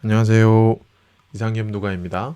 안녕하세요. 이상엽 누가입니다.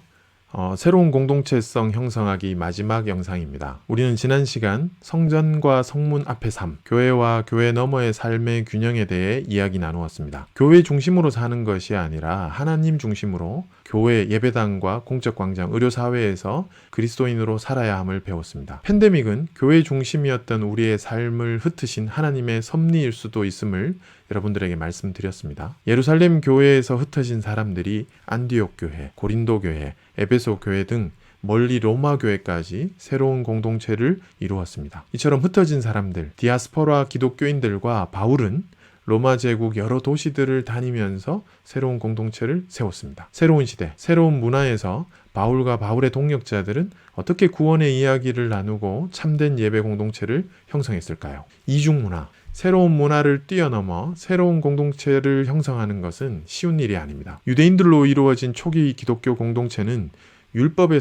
새로운 공동체성 형성하기 마지막 영상입니다. 우리는 지난 시간 성전과 성문 앞의 삶, 교회와 교회 너머의 삶의 균형에 대해 이야기 나누었습니다. 교회 중심으로 사는 것이 아니라 하나님 중심으로 교회, 예배당과 공적광장, 의료사회에서 그리스도인으로 살아야 함을 배웠습니다. 팬데믹은 교회 중심이었던 우리의 삶을 흩으신 하나님의 섭리일 수도 있음을 여러분들에게 말씀드렸습니다. 예루살렘 교회에서 흩어진 사람들이 안디옥 교회, 고린도 교회, 에베소 교회 등 멀리 로마 교회까지 새로운 공동체를 이루었습니다. 이처럼 흩어진 사람들, 디아스포라 기독교인들과 바울은 로마 제국 여러 도시들을 다니면서 새로운 공동체를 세웠습니다. 새로운 시대, 새로운 문화에서 바울과 바울의 동역자들은 어떻게 구원의 이야기를 나누고 참된 예배 공동체를 형성했을까요? 이중 문화, 새로운 문화를 뛰어넘어 새로운 공동체를 형성하는 것은 쉬운 일이 아닙니다. 유대인들로 이루어진 초기 기독교 공동체는 율법에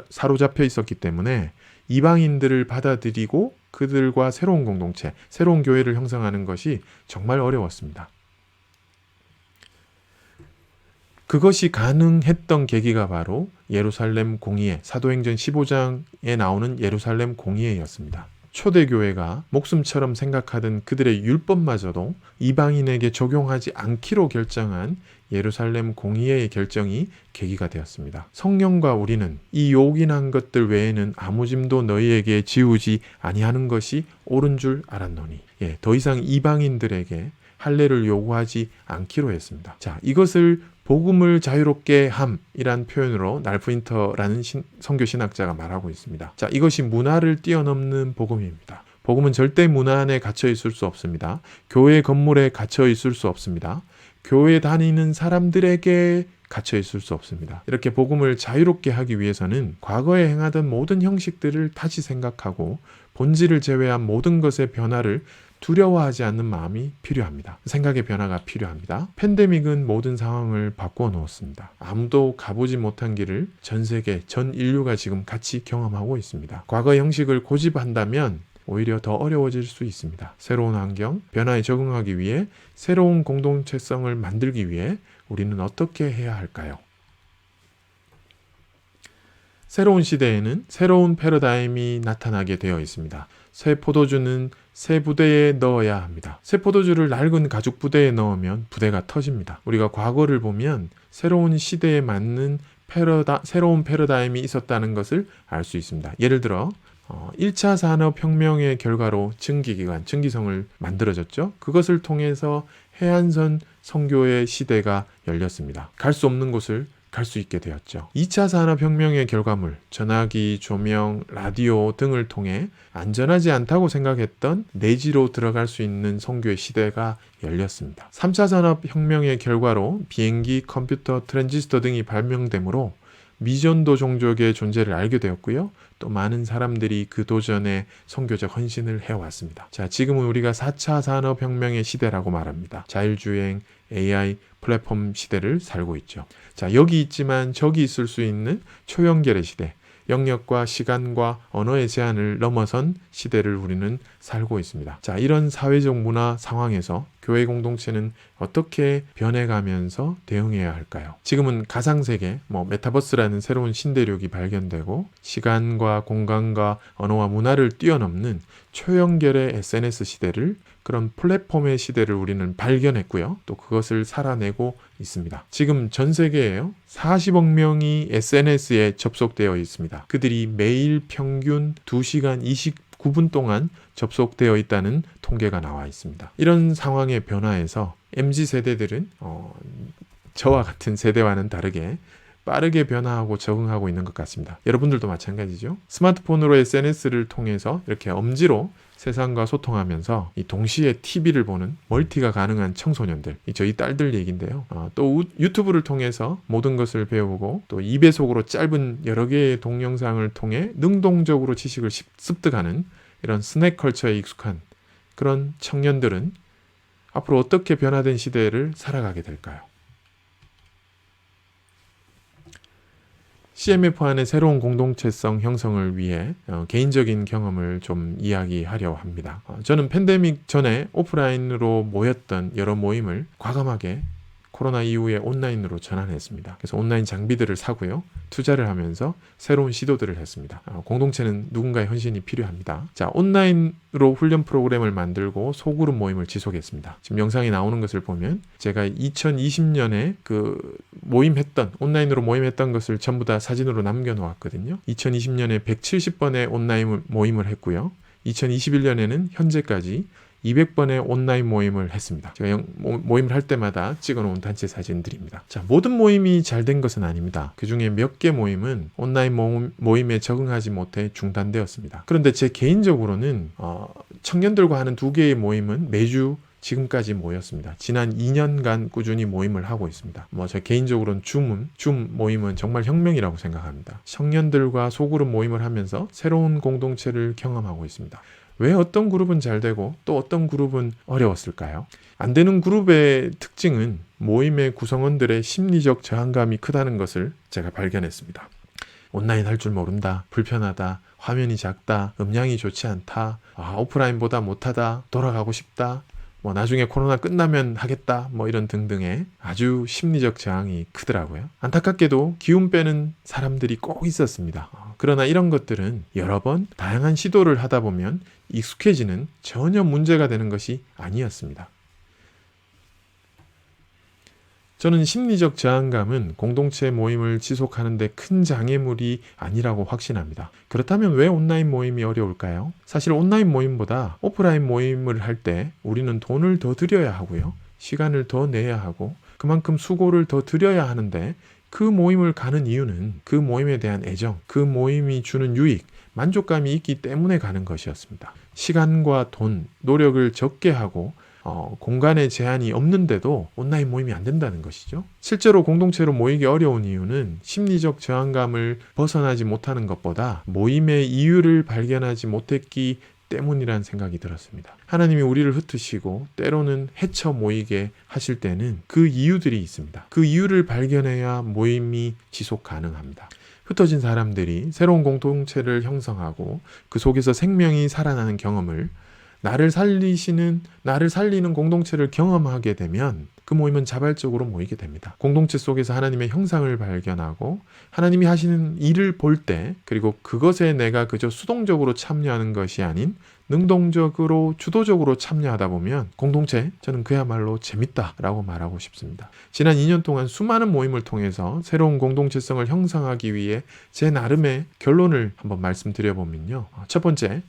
사로잡혀 있었기 때문에 이방인들을 받아들이고 그들과 새로운 공동체, 새로운 교회를 형성하는 것이 정말 어려웠습니다. 그것이 가능했던 계기가 바로 예루살렘 공의회, 사도행전 15장에 나오는 예루살렘 공의회였습니다. 초대교회가 목숨처럼 생각하던 그들의 율법마저도 이방인에게 적용하지 않기로 결정한 예루살렘 공의회의 결정이 계기가 되었습니다. 성령과 우리는 이 요긴한 것들 외에는 아무 짐도 너희에게 지우지 아니하는 것이 옳은 줄 알았노니. 더 이상 이방인들에게 할례를 요구하지 않기로 했습니다. 자, 이것을 복음을 자유롭게 함이란 표현으로 날프인터라는 선교 신학자가 말하고 있습니다. 자, 이것이 문화를 뛰어넘는 복음입니다. 복음은 절대 문화 안에 갇혀 있을 수 없습니다. 교회 건물에 갇혀 있을 수 없습니다. 교회 다니는 사람들에게 갇혀 있을 수 없습니다. 이렇게 복음을 자유롭게 하기 위해서는 과거에 행하던 모든 형식들을 다시 생각하고 본질을 제외한 모든 것의 변화를 두려워하지 않는 마음이 필요합니다. 생각의 변화가 필요합니다. 팬데믹은 모든 상황을 바꾸어 놓았습니다. 아무도 가보지 못한 길을 전 세계, 전 인류가 지금 같이 경험하고 있습니다. 과거 형식을 고집한다면 오히려 더 어려워질 수 있습니다. 새로운 환경, 변화에 적응하기 위해 새로운 공동체성을 만들기 위해 우리는 어떻게 해야 할까요? 새로운 시대에는 새로운 패러다임이 나타나게 되어 있습니다. 새 포도주는 새 부대에 넣어야 합니다. 새 포도주를 낡은 가죽 부대에 넣으면 부대가 터집니다. 우리가 과거를 보면 새로운 시대에 맞는 새로운 패러다임이 있었다는 것을 알 수 있습니다. 예를 들어 1차 산업혁명의 결과로 증기기관, 증기성을 만들어졌죠. 그것을 통해서 해안선 선교의 시대가 열렸습니다. 갈 수 없는 곳을 갈 수 있게 되었죠. 2차 산업혁명의 결과물, 전화기, 조명, 라디오 등을 통해 안전하지 않다고 생각했던 내지로 들어갈 수 있는 선교의 시대가 열렸습니다. 3차 산업혁명의 결과로 비행기, 컴퓨터, 트랜지스터 등이 발명되므로 미전도 종족의 존재를 알게 되었고요. 또 많은 사람들이 그 도전에 선교적 헌신을 해왔습니다. 자, 지금은 우리가 4차 산업혁명의 시대라고 말합니다. 자율주행, AI, 플랫폼 시대를 살고 있죠. 자, 여기 있지만 저기 있을 수 있는 초연결의 시대, 영역과 시간과 언어의 제한을 넘어선 시대를 우리는 살고 있습니다. 자, 이런 사회적 문화 상황에서 교회 공동체는 어떻게 변해가면서 대응해야 할까요? 지금은 가상세계, 메타버스라는 새로운 신대륙이 발견되고 시간과 공간과 언어와 문화를 뛰어넘는 초연결의 SNS 시대를, 그런 플랫폼의 시대를 우리는 발견했고요. 또 그것을 살아내고 있습니다. 지금 전 세계에요. 40억 명이 SNS에 접속되어 있습니다. 그들이 매일 평균 2시간 29분 동안 접속되어 있다는 통계가 나와 있습니다. 이런 상황의 변화에서 MZ세대들은 저와 같은 세대와는 다르게 빠르게 변화하고 적응하고 있는 것 같습니다. 여러분들도 마찬가지죠. 스마트폰으로 SNS를 통해서 이렇게 엄지로 세상과 소통하면서 이 동시에 TV를 보는 멀티가 가능한 청소년들, 저희 딸들 얘기인데요. 또 유튜브를 통해서 모든 것을 배우고 또 2배속으로 짧은 여러 개의 동영상을 통해 능동적으로 지식을 습득하는 이런 스낵 컬처에 익숙한 그런 청년들은 앞으로 어떻게 변화된 시대를 살아가게 될까요? CMF 안의 새로운 공동체성 형성을 위해 개인적인 경험을 좀 이야기하려 합니다. 저는 팬데믹 전에 오프라인으로 모였던 여러 모임을 과감하게 코로나 이후에 온라인으로 전환했습니다. 그래서 온라인 장비들을 사고요. 투자를 하면서 새로운 시도들을 했습니다. 공동체는 누군가의 헌신이 필요합니다. 자, 온라인으로 훈련 프로그램을 만들고 소그룹 모임을 지속했습니다. 지금 영상에 나오는 것을 보면 제가 2020년에 그 온라인으로 모임했던 것을 전부 다 사진으로 남겨놓았거든요. 2020년에 170번의 온라인 모임을 했고요. 2021년에는 현재까지 200번의 온라인 모임을 했습니다. 제가 모임을 할 때마다 찍어놓은 단체 사진들입니다. 자, 모든 모임이 잘 된 것은 아닙니다. 그 중에 몇 개 모임은 온라인 모임에 적응하지 못해 중단되었습니다. 그런데 제 개인적으로는 청년들과 하는 2개의 모임은 매주 지금까지 모였습니다. 지난 2년간 꾸준히 모임을 하고 있습니다. 저 개인적으로는 줌 모임은 정말 혁명이라고 생각합니다. 청년들과 소그룹 모임을 하면서 새로운 공동체를 경험하고 있습니다. 왜 어떤 그룹은 잘 되고 또 어떤 그룹은 어려웠을까요? 안 되는 그룹의 특징은 모임의 구성원들의 심리적 저항감이 크다는 것을 제가 발견했습니다. 온라인 할 줄 모른다, 불편하다, 화면이 작다, 음량이 좋지 않다, 오프라인보다 못하다, 돌아가고 싶다, 나중에 코로나 끝나면 하겠다, 이런 등등의 아주 심리적 저항이 크더라고요. 안타깝게도 기운 빼는 사람들이 꼭 있었습니다. 그러나 이런 것들은 여러 번 다양한 시도를 하다 보면 익숙해지는 전혀 문제가 되는 것이 아니었습니다. 저는 심리적 저항감은 공동체 모임을 지속하는 데 큰 장애물이 아니라고 확신합니다. 그렇다면 왜 온라인 모임이 어려울까요? 사실 온라인 모임보다 오프라인 모임을 할 때 우리는 돈을 더 들여야 하고요. 시간을 더 내야 하고 그만큼 수고를 더 들여야 하는데 그 모임을 가는 이유는 그 모임에 대한 애정, 그 모임이 주는 유익, 만족감이 있기 때문에 가는 것이었습니다. 시간과 돈, 노력을 적게 하고 공간의 제한이 없는데도 온라인 모임이 안 된다는 것이죠. 실제로 공동체로 모이기 어려운 이유는 심리적 저항감을 벗어나지 못하는 것보다 모임의 이유를 발견하지 못했기 때문이라는 생각이 들었습니다. 하나님이 우리를 흩으시고 때로는 헤쳐 모이게 하실 때는 그 이유들이 있습니다. 그 이유를 발견해야 모임이 지속 가능합니다. 흩어진 사람들이 새로운 공동체를 형성하고 그 속에서 생명이 살아나는 경험을 나를 살리는 공동체를 경험하게 되면 그 모임은 자발적으로 모이게 됩니다. 공동체 속에서 하나님의 형상을 발견하고 하나님이 하시는 일을 볼 때 그리고 그것에 내가 그저 수동적으로 참여하는 것이 아닌 능동적으로 주도적으로 참여하다 보면 공동체 저는 그야말로 재밌다라고 말하고 싶습니다. 지난 2년 동안 수많은 모임을 통해서 새로운 공동체성을 형성하기 위해 제 나름의 결론을 한번 말씀드려보면요. 첫 번째,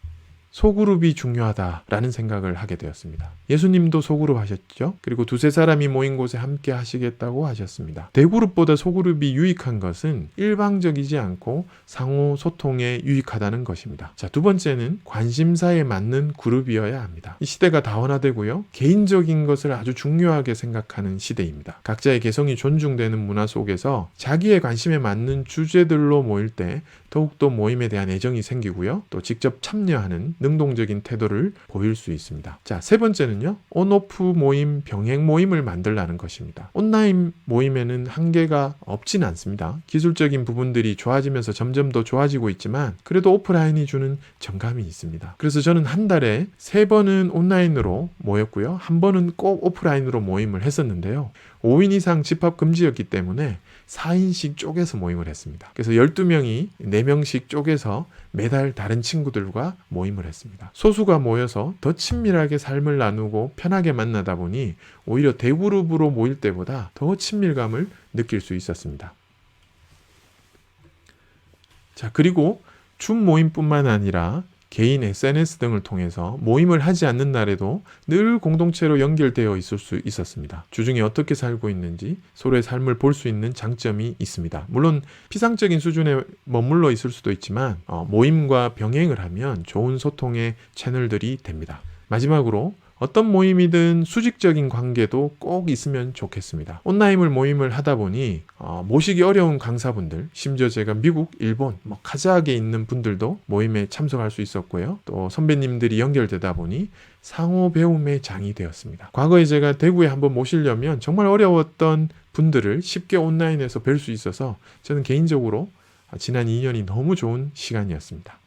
소그룹이 중요하다라는 생각을 하게 되었습니다. 예수님도 소그룹 하셨죠? 그리고 2-3사람이 모인 곳에 함께 하시겠다고 하셨습니다. 대그룹보다 소그룹이 유익한 것은 일방적이지 않고 상호 소통에 유익하다는 것입니다. 자, 2번째는 관심사에 맞는 그룹이어야 합니다. 이 시대가 다원화되고요. 개인적인 것을 아주 중요하게 생각하는 시대입니다. 각자의 개성이 존중되는 문화 속에서 자기의 관심에 맞는 주제들로 모일 때 더욱더 모임에 대한 애정이 생기고요. 또 직접 참여하는 능동적인 태도를 보일 수 있습니다. 자, 3번째는요. 온오프 모임, 병행 모임을 만들라는 것입니다. 온라인 모임에는 한계가 없진 않습니다. 기술적인 부분들이 좋아지면서 점점 더 좋아지고 있지만 그래도 오프라인이 주는 정감이 있습니다. 그래서 저는 한 달에 3번은 온라인으로 모였고요. 1번은 꼭 오프라인으로 모임을 했었는데요. 5인 이상 집합 금지였기 때문에 4인씩 쪼개서 모임을 했습니다. 그래서 12명이 4명씩 쪼개서 매달 다른 친구들과 모임을 했습니다. 소수가 모여서 더 친밀하게 삶을 나누고 편하게 만나다 보니 오히려 대그룹으로 모일 때보다 더 친밀감을 느낄 수 있었습니다. 자, 그리고 줌 모임뿐만 아니라 개인 SNS 등을 통해서 모임을 하지 않는 날에도 늘 공동체로 연결되어 있을 수 있었습니다. 주중에 어떻게 살고 있는지 서로의 삶을 볼 수 있는 장점이 있습니다. 물론 피상적인 수준에 머물러 있을 수도 있지만 모임과 병행을 하면 좋은 소통의 채널들이 됩니다. 마지막으로 어떤 모임이든 수직적인 관계도 꼭 있으면 좋겠습니다. 온라인 모임을 하다 보니 모시기 어려운 강사분들, 심지어 제가 미국, 일본, 카자흐에 있는 분들도 모임에 참석할 수 있었고요. 또 선배님들이 연결되다 보니 상호 배움의 장이 되었습니다. 과거에 제가 대구에 한번 모시려면 정말 어려웠던 분들을 쉽게 온라인에서 뵐 수 있어서 저는 개인적으로 지난 2년이 너무 좋은 시간이었습니다.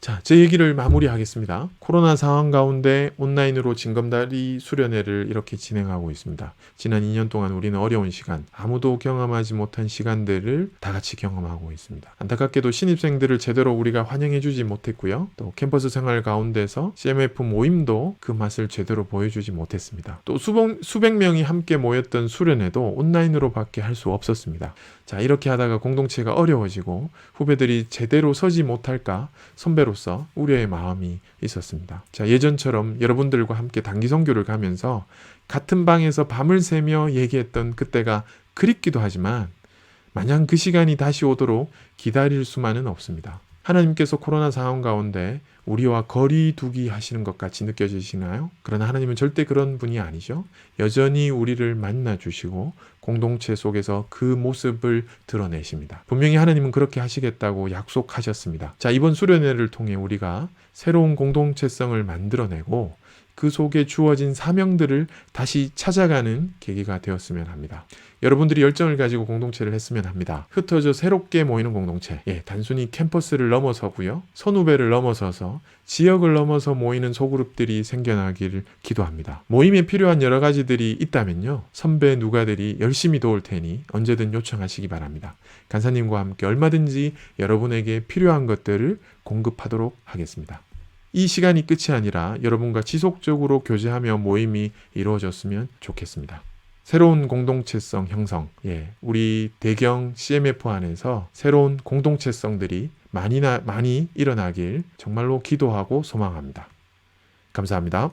자, 제 얘기를 마무리하겠습니다. 코로나 상황 가운데 온라인으로 징검다리 수련회를 이렇게 진행하고 있습니다. 지난 2년 동안 우리는 어려운 시간, 아무도 경험하지 못한 시간들을 다 같이 경험하고 있습니다. 안타깝게도 신입생들을 제대로 우리가 환영해주지 못했고요. 또 캠퍼스 생활 가운데서 CMF 모임도 그 맛을 제대로 보여주지 못했습니다. 또 수백 명이 함께 모였던 수련회도 온라인으로밖에 할 수 없었습니다. 자, 이렇게 하다가 공동체가 어려워지고 후배들이 제대로 서지 못할까 선배로서 우려의 마음이 있었습니다. 자, 예전처럼 여러분들과 함께 단기 선교를 가면서 같은 방에서 밤을 새며 얘기했던 그때가 그립기도 하지만 마냥 그 시간이 다시 오도록 기다릴 수만은 없습니다. 하나님께서 코로나 상황 가운데 우리와 거리 두기 하시는 것 같이 느껴지시나요? 그러나 하나님은 절대 그런 분이 아니죠. 여전히 우리를 만나 주시고 공동체 속에서 그 모습을 드러내십니다. 분명히 하나님은 그렇게 하시겠다고 약속하셨습니다. 자, 이번 수련회를 통해 우리가 새로운 공동체성을 만들어내고 그 속에 주어진 사명들을 다시 찾아가는 계기가 되었으면 합니다. 여러분들이 열정을 가지고 공동체를 했으면 합니다. 흩어져 새롭게 모이는 공동체. 단순히 캠퍼스를 넘어서고요. 선후배를 넘어서서 지역을 넘어서 모이는 소그룹들이 생겨나기를 기도합니다. 모임에 필요한 여러 가지들이 있다면요. 선배 누가들이 열심히 도울 테니 언제든 요청하시기 바랍니다. 간사님과 함께 얼마든지 여러분에게 필요한 것들을 공급하도록 하겠습니다. 이 시간이 끝이 아니라 여러분과 지속적으로 교제하며 모임이 이루어졌으면 좋겠습니다. 새로운 공동체성 형성, 우리 대경 CMF 안에서 새로운 공동체성들이 많이 일어나길 정말로 기도하고 소망합니다. 감사합니다.